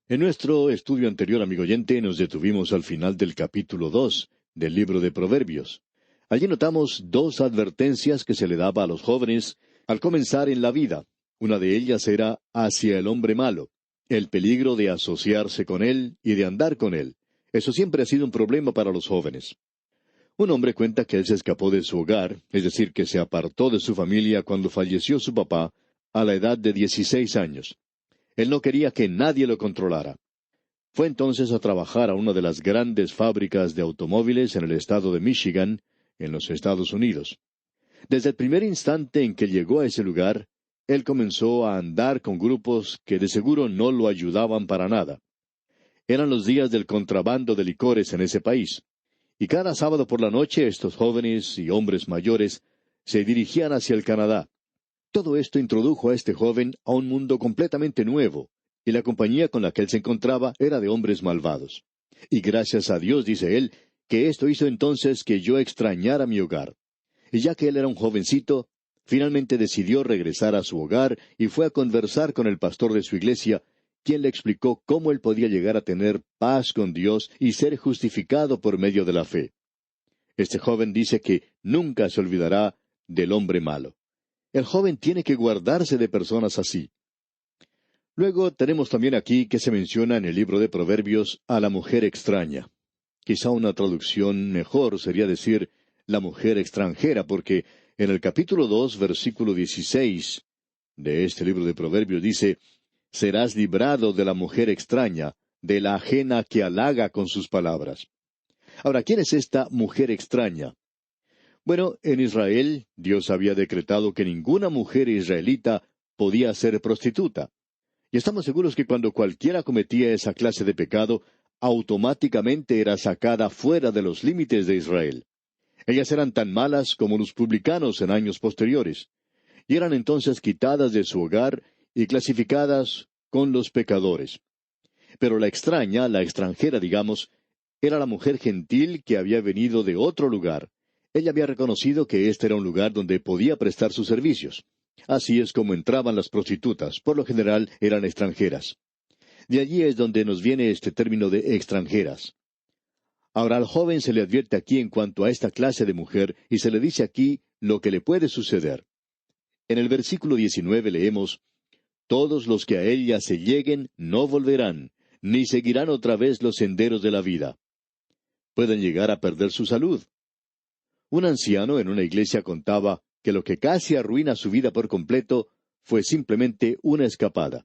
En nuestro estudio anterior, amigo oyente, nos detuvimos al final del capítulo 2 del libro de Proverbios. Allí notamos dos advertencias que se le daba a los jóvenes al comenzar en la vida. Una de ellas era hacia el hombre malo, el peligro de asociarse con él y de andar con él. Eso siempre ha sido un problema para los jóvenes. Un hombre cuenta que él se escapó de su hogar, es decir, que se apartó de su familia cuando falleció su papá, a la edad de 16 años. Él no quería que nadie lo controlara. Fue entonces a trabajar a una de las grandes fábricas de automóviles en el estado de Michigan, en los Estados Unidos. Desde el primer instante en que llegó a ese lugar, él comenzó a andar con grupos que de seguro no lo ayudaban para nada. Eran los días del contrabando de licores en ese país, y cada sábado por la noche estos jóvenes y hombres mayores se dirigían hacia el Canadá. Todo esto introdujo a este joven a un mundo completamente nuevo, y la compañía con la que él se encontraba era de hombres malvados. Y gracias a Dios, dice él, que esto hizo entonces que yo extrañara mi hogar. Y ya que él era un jovencito, finalmente decidió regresar a su hogar y fue a conversar con el pastor de su iglesia, quien le explicó cómo él podía llegar a tener paz con Dios y ser justificado por medio de la fe. Este joven dice que nunca se olvidará del hombre malo. El joven tiene que guardarse de personas así. Luego tenemos también aquí que se menciona en el libro de Proverbios a la mujer extraña. Quizá una traducción mejor sería decir la mujer extranjera, porque en el capítulo 2, versículo 16 de este libro de Proverbios dice, «Serás librado de la mujer extraña, de la ajena que halaga con sus palabras». Ahora, ¿quién es esta mujer extraña? Bueno, en Israel, Dios había decretado que ninguna mujer israelita podía ser prostituta. Y estamos seguros que cuando cualquiera cometía esa clase de pecado, automáticamente era sacada fuera de los límites de Israel. Ellas eran tan malas como los publicanos en años posteriores, y eran entonces quitadas de su hogar y clasificadas con los pecadores. Pero la extraña, la extranjera, digamos, era la mujer gentil que había venido de otro lugar. Ella había reconocido que este era un lugar donde podía prestar sus servicios. Así es como entraban las prostitutas. Por lo general eran extranjeras. De allí es donde nos viene este término de extranjeras. Ahora al joven se le advierte aquí en cuanto a esta clase de mujer y se le dice aquí lo que le puede suceder. En el versículo 19 leemos, «Todos los que a ella se lleguen no volverán, ni seguirán otra vez los senderos de la vida». Pueden llegar a perder su salud. Un anciano en una iglesia contaba que lo que casi arruina su vida por completo fue simplemente una escapada.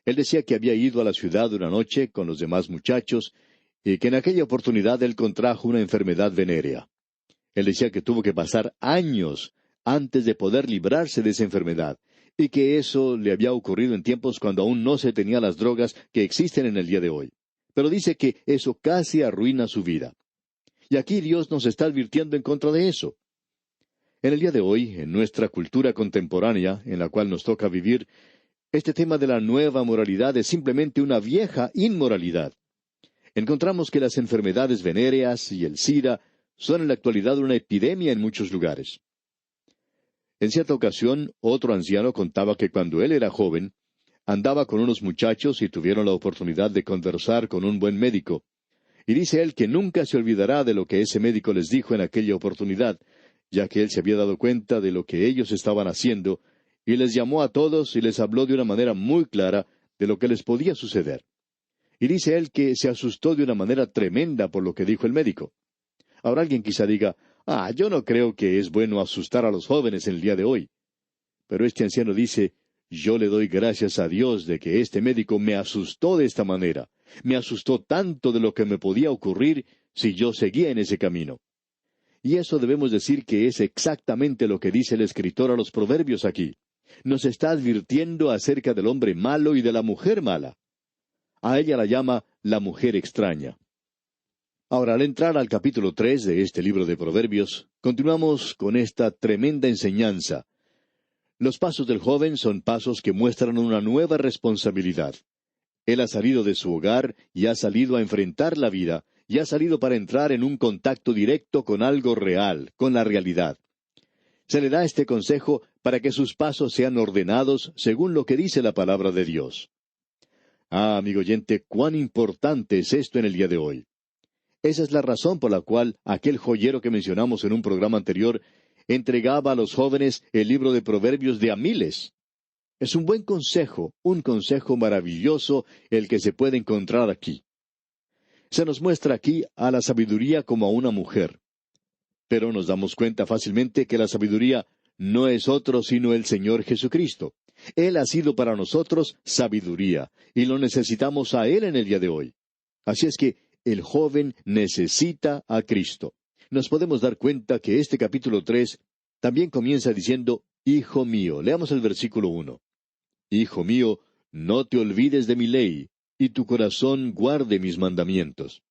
Él decía que había ido a la ciudad una noche con los demás muchachos y que en aquella oportunidad él contrajo una enfermedad venérea. Él decía que tuvo que pasar años antes de poder librarse de esa enfermedad, y que eso le había ocurrido en tiempos cuando aún no se tenía las drogas que existen en el día de hoy. Pero dice que eso casi arruina su vida. Y aquí Dios nos está advirtiendo en contra de eso. En el día de hoy, en nuestra cultura contemporánea, en la cual nos toca vivir, este tema de la nueva moralidad es simplemente una vieja inmoralidad. Encontramos que las enfermedades venéreas y el SIDA son en la actualidad una epidemia en muchos lugares. En cierta ocasión, otro anciano contaba que cuando él era joven, andaba con unos muchachos y tuvieron la oportunidad de conversar con un buen médico. Y dice él que nunca se olvidará de lo que ese médico les dijo en aquella oportunidad, ya que él se había dado cuenta de lo que ellos estaban haciendo, y les llamó a todos y les habló de una manera muy clara de lo que les podía suceder. Y dice él que se asustó de una manera tremenda por lo que dijo el médico. Ahora alguien quizá diga, yo no creo que es bueno asustar a los jóvenes en el día de hoy. Pero este anciano dice, yo le doy gracias a Dios de que este médico me asustó de esta manera. Me asustó tanto de lo que me podía ocurrir si yo seguía en ese camino. Y eso debemos decir que es exactamente lo que dice el escritor a los Proverbios aquí. Nos está advirtiendo acerca del hombre malo y de la mujer mala. A ella la llama la mujer extraña. Ahora, al entrar al capítulo 3 de este libro de Proverbios, continuamos con esta tremenda enseñanza. Los pasos del joven son pasos que muestran una nueva responsabilidad. Él ha salido de su hogar y ha salido a enfrentar la vida, y ha salido para entrar en un contacto directo con algo real, con la realidad. Se le da este consejo para que sus pasos sean ordenados según lo que dice la palabra de Dios. Amigo oyente, cuán importante es esto en el día de hoy. Esa es la razón por la cual aquel joyero que mencionamos en un programa anterior entregaba a los jóvenes el libro de Proverbios de a miles. Es un buen consejo, un consejo maravilloso el que se puede encontrar aquí. Se nos muestra aquí a la sabiduría como a una mujer. Pero nos damos cuenta fácilmente que la sabiduría no es otro sino el Señor Jesucristo. Él ha sido para nosotros sabiduría, y lo necesitamos a Él en el día de hoy. Así es que el joven necesita a Cristo. Nos podemos dar cuenta que este capítulo 3 también comienza diciendo, Hijo mío. Leamos el versículo 1. Hijo mío, no te olvides de mi ley, y tu corazón guarde mis mandamientos.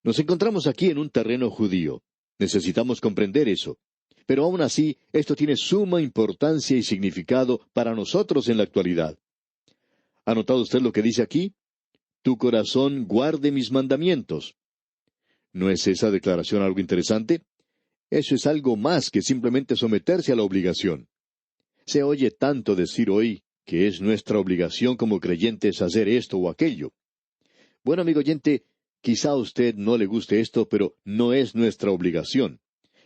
Nos encontramos aquí en un terreno judío. Necesitamos comprender eso. Pero aún así, esto tiene suma importancia y significado para nosotros en la actualidad. ¿Ha notado usted lo que dice aquí? Tu corazón guarde mis mandamientos. ¿No es esa declaración algo interesante? Eso es algo más que simplemente someterse a la obligación. Se oye tanto decir hoy que es nuestra obligación como creyentes hacer esto o aquello. Bueno, amigo oyente, quizá a usted no le guste esto, pero no es nuestra obligación.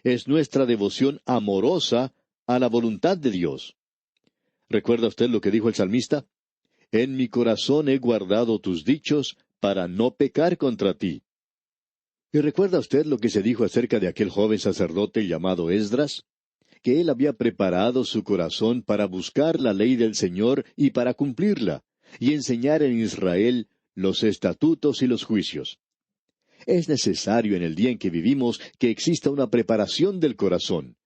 Es nuestra devoción amorosa a la voluntad de Dios. ¿Recuerda usted lo que dijo el salmista? En mi corazón he guardado tus dichos para no pecar contra ti. ¿Y recuerda usted lo que se dijo acerca de aquel joven sacerdote llamado Esdras? Que él había preparado su corazón para buscar la ley del Señor y para cumplirla, y enseñar en Israel los estatutos y los juicios. Es necesario en el día en que vivimos que exista una preparación del corazón.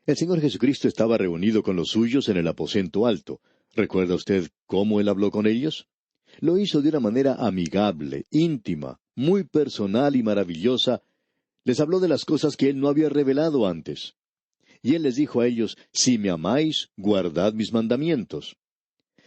El Señor Jesucristo estaba reunido con los suyos en el aposento alto. ¿Recuerda usted cómo Él habló con ellos? Lo hizo de una manera amigable, íntima, muy personal y maravillosa. Les habló de las cosas que Él no había revelado antes. Y Él les dijo a ellos, si me amáis, guardad mis mandamientos.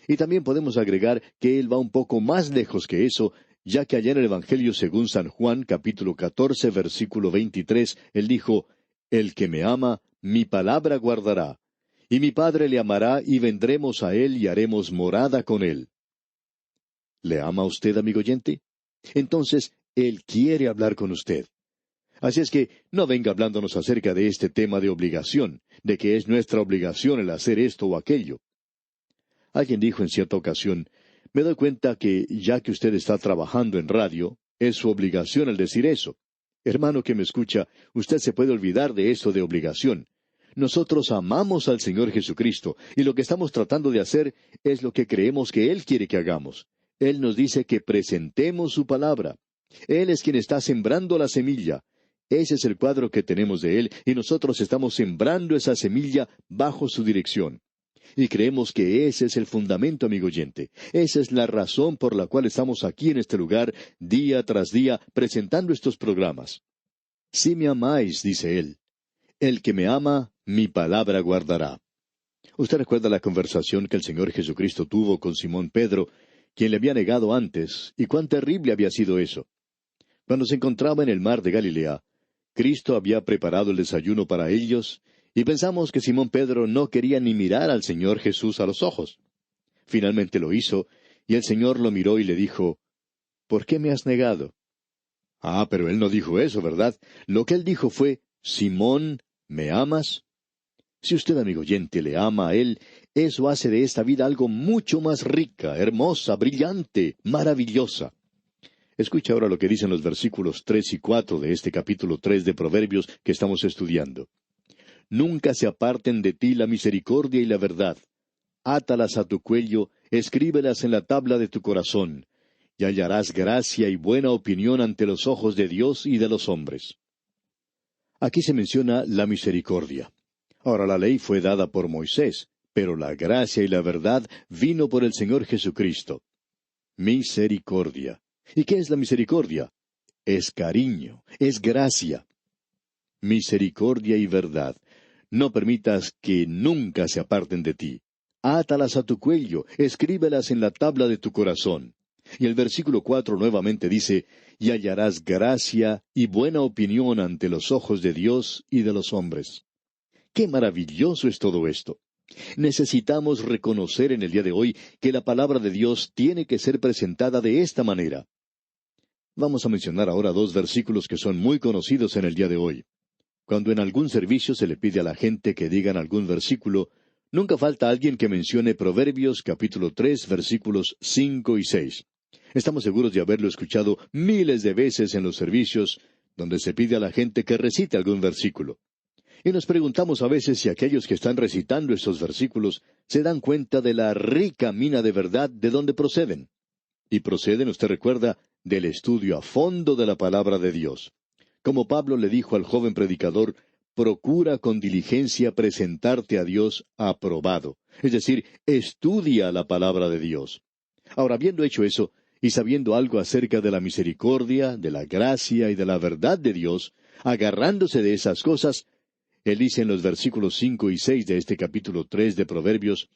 Y también podemos agregar que Él va un poco más lejos que eso, ya que allá en el Evangelio según San Juan, capítulo 14, versículo 23, Él dijo, el que me ama, mi palabra guardará, y mi Padre le amará, y vendremos a Él y haremos morada con Él. ¿Le ama usted, amigo oyente? Entonces, Él quiere hablar con usted. Así es que no venga hablándonos acerca de este tema de obligación, de que es nuestra obligación el hacer esto o aquello. Alguien dijo en cierta ocasión, me doy cuenta que ya que usted está trabajando en radio, es su obligación el decir eso. Hermano que me escucha, usted se puede olvidar de eso de obligación. Nosotros amamos al Señor Jesucristo, y lo que estamos tratando de hacer es lo que creemos que Él quiere que hagamos. Él nos dice que presentemos su palabra. Él es quien está sembrando la semilla. Ese es el cuadro que tenemos de Él, y nosotros estamos sembrando esa semilla bajo su dirección. Y creemos que ese es el fundamento, amigo oyente. Esa es la razón por la cual estamos aquí en este lugar, día tras día, presentando estos programas. Si me amáis, dice Él, el que me ama, mi palabra guardará. Usted recuerda la conversación que el Señor Jesucristo tuvo con Simón Pedro, quien le había negado antes, y cuán terrible había sido eso. Cuando se encontraba en el mar de Galilea, Cristo había preparado el desayuno para ellos, y pensamos que Simón Pedro no quería ni mirar al Señor Jesús a los ojos. Finalmente lo hizo, y el Señor lo miró y le dijo, ¿por qué me has negado? Ah, pero él no dijo eso, ¿verdad? Lo que él dijo fue, Simón, ¿me amas? Si usted, amigo oyente, le ama a Él, eso hace de esta vida algo mucho más rica, hermosa, brillante, maravillosa. Escucha ahora lo que dicen los versículos 3 y 4 de este capítulo 3 de Proverbios que estamos estudiando. Nunca se aparten de ti la misericordia y la verdad. Átalas a tu cuello, escríbelas en la tabla de tu corazón, y hallarás gracia y buena opinión ante los ojos de Dios y de los hombres. Aquí se menciona la misericordia. Ahora la ley fue dada por Moisés, pero la gracia y la verdad vino por el Señor Jesucristo. Misericordia. ¿Y qué es la misericordia? Es cariño, es gracia. Misericordia y verdad. No permitas que nunca se aparten de ti. Átalas a tu cuello, escríbelas en la tabla de tu corazón. Y el versículo 4 nuevamente dice, y hallarás gracia y buena opinión ante los ojos de Dios y de los hombres. ¡Qué maravilloso es todo esto! Necesitamos reconocer en el día de hoy que la palabra de Dios tiene que ser presentada de esta manera. Vamos a mencionar ahora dos versículos que son muy conocidos en el día de hoy. Cuando en algún servicio se le pide a la gente que digan algún versículo, nunca falta alguien que mencione Proverbios capítulo 3, versículos 5 y 6. Estamos seguros de haberlo escuchado miles de veces en los servicios donde se pide a la gente que recite algún versículo. Y nos preguntamos a veces si aquellos que están recitando estos versículos se dan cuenta de la rica mina de verdad de donde proceden. Y proceden, usted recuerda, del estudio a fondo de la palabra de Dios. Como Pablo le dijo al joven predicador, procura con diligencia presentarte a Dios aprobado. Es decir, estudia la palabra de Dios. Ahora, habiendo hecho eso, y sabiendo algo acerca de la misericordia, de la gracia y de la verdad de Dios, agarrándose de esas cosas, él dice en los versículos 5 y 6 de este capítulo 3 de Proverbios,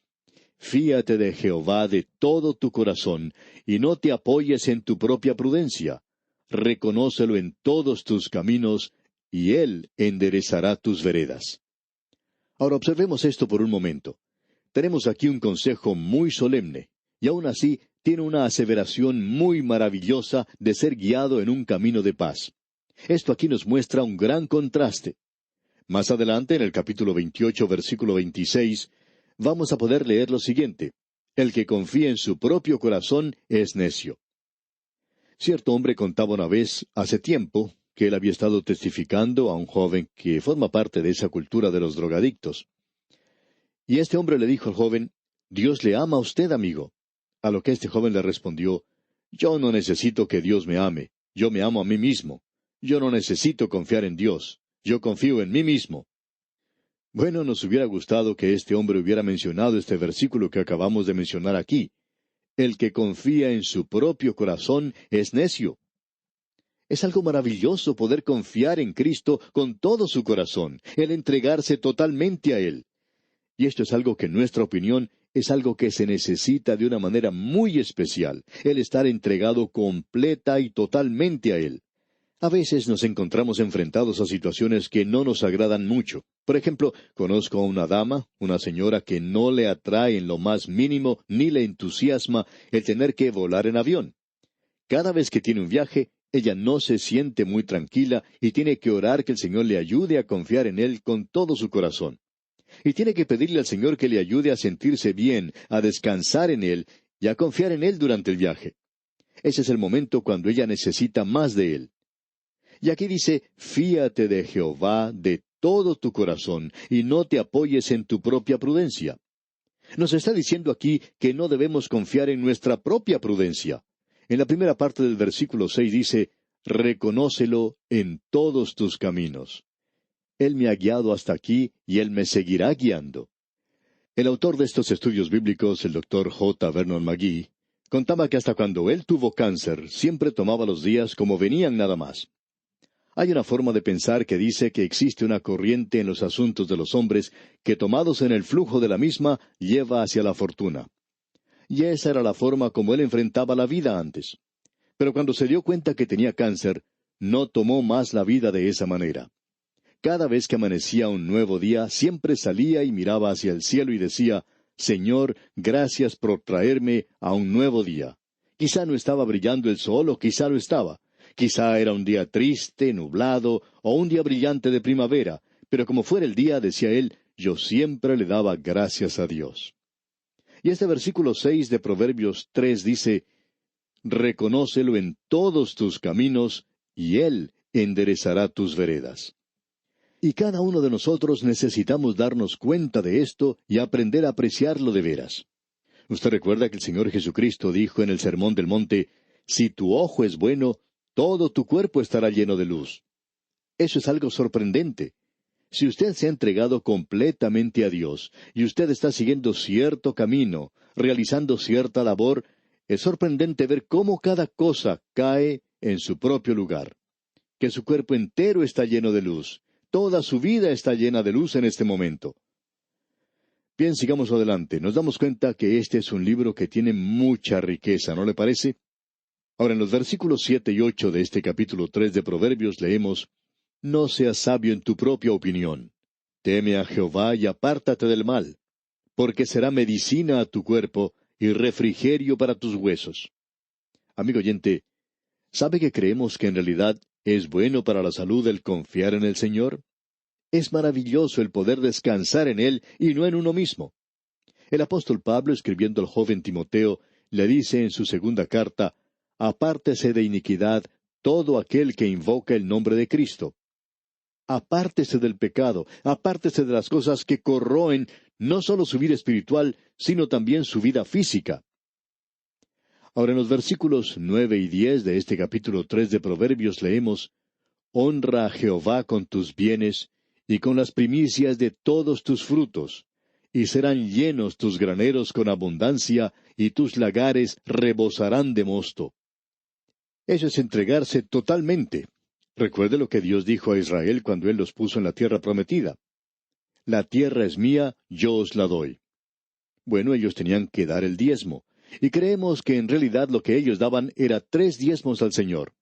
fíate de Jehová de todo tu corazón, y no te apoyes en tu propia prudencia. Reconócelo en todos tus caminos, y Él enderezará tus veredas. Ahora observemos esto por un momento. Tenemos aquí un consejo muy solemne, y aun así tiene una aseveración muy maravillosa de ser guiado en un camino de paz. Esto aquí nos muestra un gran contraste. Más adelante, en el capítulo 28, versículo 26, vamos a poder leer lo siguiente. El que confía en su propio corazón es necio. Cierto hombre contaba una vez, hace tiempo, que él había estado testificando a un joven que forma parte de esa cultura de los drogadictos. Y este hombre le dijo al joven, Dios le ama a usted, amigo. A lo que este joven le respondió, yo no necesito que Dios me ame, yo me amo a mí mismo. Yo no necesito confiar en Dios, yo confío en mí mismo. Bueno, nos hubiera gustado que este hombre hubiera mencionado este versículo que acabamos de mencionar aquí. El que confía en su propio corazón es necio. Es algo maravilloso poder confiar en Cristo con todo su corazón, el entregarse totalmente a Él. Y esto es algo que en nuestra opinión es algo que se necesita de una manera muy especial, el estar entregado completa y totalmente a Él. A veces nos encontramos enfrentados a situaciones que no nos agradan mucho. Por ejemplo, conozco a una dama, una señora que no le atrae en lo más mínimo ni le entusiasma el tener que volar en avión. Cada vez que tiene un viaje, ella no se siente muy tranquila y tiene que orar que el Señor le ayude a confiar en Él con todo su corazón. Y tiene que pedirle al Señor que le ayude a sentirse bien, a descansar en Él y a confiar en Él durante el viaje. Ese es el momento cuando ella necesita más de Él. Y aquí dice, fíate de Jehová de todo tu corazón, y no te apoyes en tu propia prudencia. Nos está diciendo aquí que no debemos confiar en nuestra propia prudencia. En la primera parte del versículo 6 dice, reconócelo en todos tus caminos. Él me ha guiado hasta aquí, y Él me seguirá guiando. El autor de estos estudios bíblicos, el Dr. J. Vernon McGee, contaba que hasta cuando él tuvo cáncer, siempre tomaba los días como venían nada más. Hay una forma de pensar que dice que existe una corriente en los asuntos de los hombres que, tomados en el flujo de la misma, lleva hacia la fortuna. Y esa era la forma como él enfrentaba la vida antes. Pero cuando se dio cuenta que tenía cáncer, no tomó más la vida de esa manera. Cada vez que amanecía un nuevo día, siempre salía y miraba hacia el cielo y decía, Señor, gracias por traerme a un nuevo día. Quizá no estaba brillando el sol o quizá lo estaba. Quizá era un día triste, nublado, o un día brillante de primavera, pero como fuera el día, decía él, yo siempre le daba gracias a Dios. Y este versículo 6 de Proverbios 3 dice, reconócelo en todos tus caminos, y Él enderezará tus veredas. Y cada uno de nosotros necesitamos darnos cuenta de esto y aprender a apreciarlo de veras. Usted recuerda que el Señor Jesucristo dijo en el Sermón del Monte, si tu ojo es bueno, todo tu cuerpo estará lleno de luz. Eso es algo sorprendente. Si usted se ha entregado completamente a Dios, y usted está siguiendo cierto camino, realizando cierta labor, es sorprendente ver cómo cada cosa cae en su propio lugar. Que su cuerpo entero está lleno de luz. Toda su vida está llena de luz en este momento. Bien, sigamos adelante. Nos damos cuenta que este es un libro que tiene mucha riqueza, ¿no le parece? Ahora, en los versículos 7 y 8 de este capítulo 3 de Proverbios leemos, no seas sabio en tu propia opinión. Teme a Jehová y apártate del mal. porque será medicina a tu cuerpo y refrigerio para tus huesos. Amigo oyente, ¿sabe que creemos que en realidad es bueno para la salud el confiar en el Señor? Es maravilloso el poder descansar en Él y no en uno mismo. El apóstol Pablo, escribiendo al joven Timoteo, le dice en su segunda carta, «Apártese de iniquidad todo aquel que invoca el nombre de Cristo». Apártese del pecado, apártese de las cosas que corroen no solo su vida espiritual, sino también su vida física. Ahora en los versículos 9 y 10 de este capítulo 3 de Proverbios leemos, «Honra a Jehová con tus bienes y con las primicias de todos tus frutos, y serán llenos tus graneros con abundancia, y tus lagares rebosarán de mosto». Eso es entregarse totalmente. Recuerde lo que Dios dijo a Israel cuando Él los puso en la tierra prometida. «La tierra es mía, yo os la doy». Bueno, ellos tenían que dar el diezmo, y creemos que en realidad lo que ellos daban era 3 diezmos al Señor.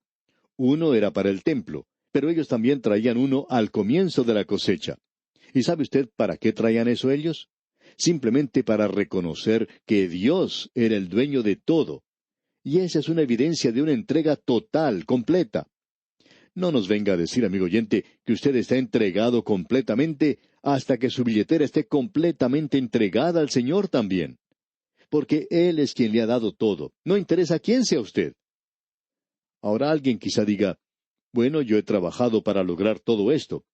Uno era para el templo, pero ellos también traían uno al comienzo de la cosecha. ¿Y sabe usted para qué traían eso ellos? Simplemente para reconocer que Dios era el dueño de todo. Y esa es una evidencia de una entrega total, completa. No nos venga a decir, amigo oyente, que usted está entregado completamente hasta que su billetera esté completamente entregada al Señor también. Porque Él es quien le ha dado todo. No interesa quién sea usted. Ahora alguien quizá diga, bueno, yo he trabajado para lograr todo esto.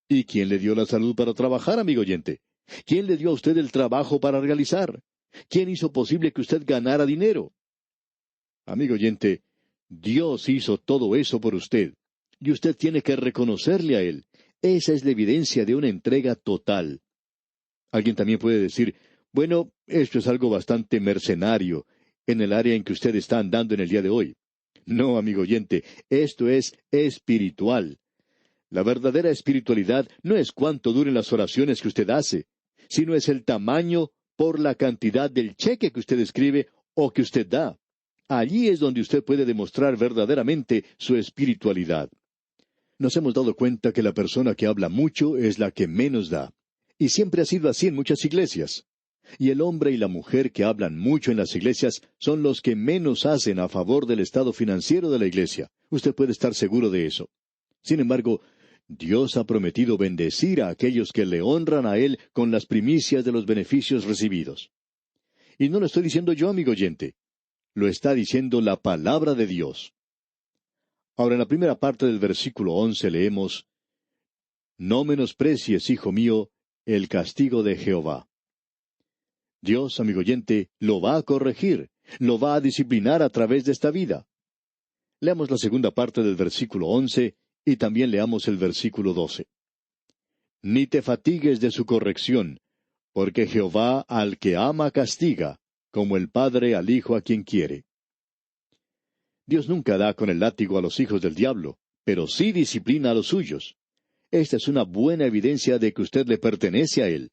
¿Y quién le dio la salud para trabajar, amigo oyente? ¿Quién le dio a usted el trabajo para realizar? ¿Quién hizo posible que usted ganara dinero? Amigo oyente, Dios hizo todo eso por usted. Y usted tiene que reconocerle a Él. Esa es la evidencia de una entrega total. Alguien también puede decir, bueno, esto es algo bastante mercenario en el área en que usted está andando en el día de hoy. No, amigo oyente, esto es espiritual. La verdadera espiritualidad no es cuánto duren las oraciones que usted hace, sino es el tamaño por la cantidad del cheque que usted escribe o que usted da. Allí es donde usted puede demostrar verdaderamente su espiritualidad. Nos hemos dado cuenta que la persona que habla mucho es la que menos da. Y siempre ha sido así en muchas iglesias. Y el hombre y la mujer que hablan mucho en las iglesias son los que menos hacen a favor del estado financiero de la iglesia. Usted puede estar seguro de eso. Sin embargo, Dios ha prometido bendecir a aquellos que le honran a Él con las primicias de los beneficios recibidos. Y no lo estoy diciendo yo, amigo oyente. Lo está diciendo la palabra de Dios. Ahora, en la primera parte del versículo 11 leemos, «No menosprecies, hijo mío, el castigo de Jehová». Dios, amigo oyente, lo va a corregir, lo va a disciplinar a través de esta vida. Leamos la segunda parte del versículo 11 y también leamos el versículo 12. «Ni te fatigues de su corrección, porque Jehová al que ama castiga, como el padre al hijo a quien quiere». Dios nunca da con el látigo a los hijos del diablo, pero sí disciplina a los suyos. Esta es una buena evidencia de que usted le pertenece a Él.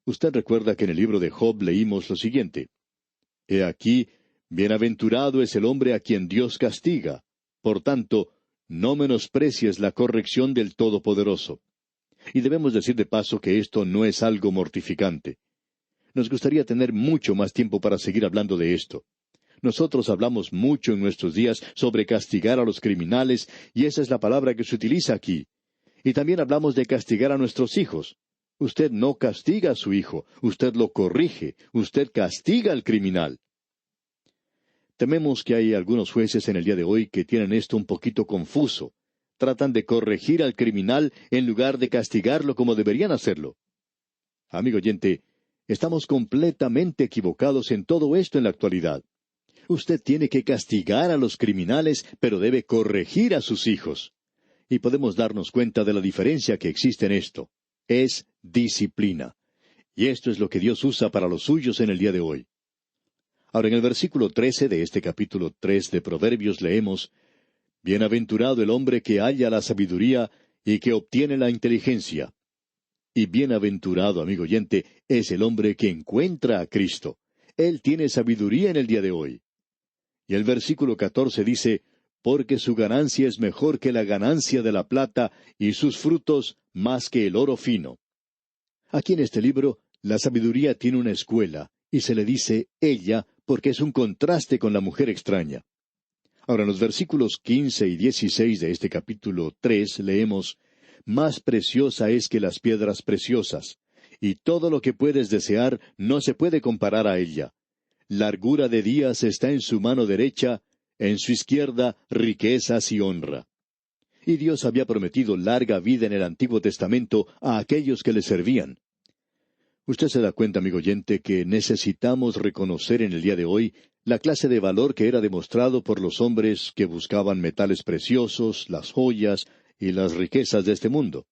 Usted recuerda que en el libro de Job leímos lo siguiente. «He aquí, bienaventurado es el hombre a quien Dios castiga. Por tanto, no menosprecies la corrección del Todopoderoso». Y debemos decir de paso que esto no es algo mortificante. Nos gustaría tener mucho más tiempo para seguir hablando de esto. Nosotros hablamos mucho en nuestros días sobre castigar a los criminales, y esa es la palabra que se utiliza aquí. Y también hablamos de castigar a nuestros hijos. Usted no castiga a su hijo, usted lo corrige, usted castiga al criminal. Tememos que hay algunos jueces en el día de hoy que tienen esto un poquito confuso. Tratan de corregir al criminal en lugar de castigarlo como deberían hacerlo. Amigo oyente, estamos completamente equivocados en todo esto en la actualidad. Usted tiene que castigar a los criminales, pero debe corregir a sus hijos. Y podemos darnos cuenta de la diferencia que existe en esto. Es disciplina. Y esto es lo que Dios usa para los suyos en el día de hoy. Ahora, en el versículo 13 de este capítulo 3 de Proverbios leemos, «Bienaventurado el hombre que halla la sabiduría y que obtiene la inteligencia». Y bienaventurado, amigo oyente, es el hombre que encuentra a Cristo. Él tiene sabiduría en el día de hoy. Y el versículo 14 dice, «Porque su ganancia es mejor que la ganancia de la plata, y sus frutos más que el oro fino». Aquí en este libro, La sabiduría tiene una escuela, y se le dice ella porque es un contraste con la mujer extraña. Ahora, en los versículos 15 y 16 de este capítulo 3 leemos, «Más preciosa es que las piedras preciosas, y todo lo que puedes desear no se puede comparar a ella. Largura de días está en su mano derecha, en su izquierda riquezas y honra». Y Dios había prometido larga vida en el Antiguo Testamento a aquellos que le servían. Usted se da cuenta, amigo oyente, que necesitamos reconocer en el día de hoy la clase de valor que era demostrado por los hombres que buscaban metales preciosos, las joyas y las riquezas de este mundo.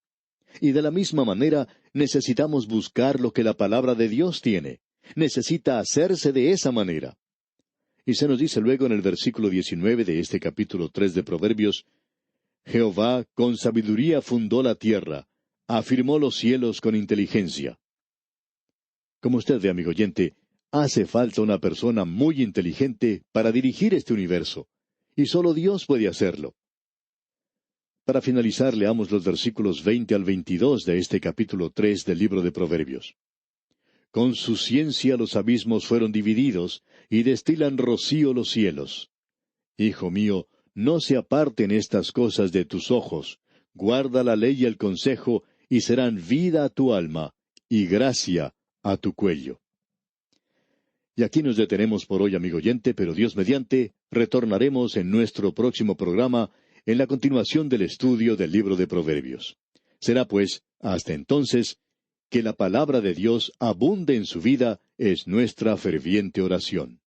Y de la misma manera necesitamos buscar lo que la palabra de Dios tiene. Necesita hacerse de esa manera. Y se nos dice luego en el versículo 19 de este capítulo 3 de Proverbios, «Jehová con sabiduría fundó la tierra, afirmó los cielos con inteligencia». Como usted ve, amigo oyente, hace falta una persona muy inteligente para dirigir este universo, y solo Dios puede hacerlo. Para finalizar, leamos los versículos 20 al 22 de este capítulo 3 del libro de Proverbios. «Con su ciencia los abismos fueron divididos, y destilan rocío los cielos. Hijo mío, no se aparten estas cosas de tus ojos, guarda la ley y el consejo, y serán vida a tu alma, y gracia a tu cuello». Y aquí nos detenemos por hoy, amigo oyente, pero Dios mediante, retornaremos en nuestro próximo programa en la continuación del estudio del libro de Proverbios. Será pues, hasta entonces, que la palabra de Dios abunde en su vida, es nuestra ferviente oración.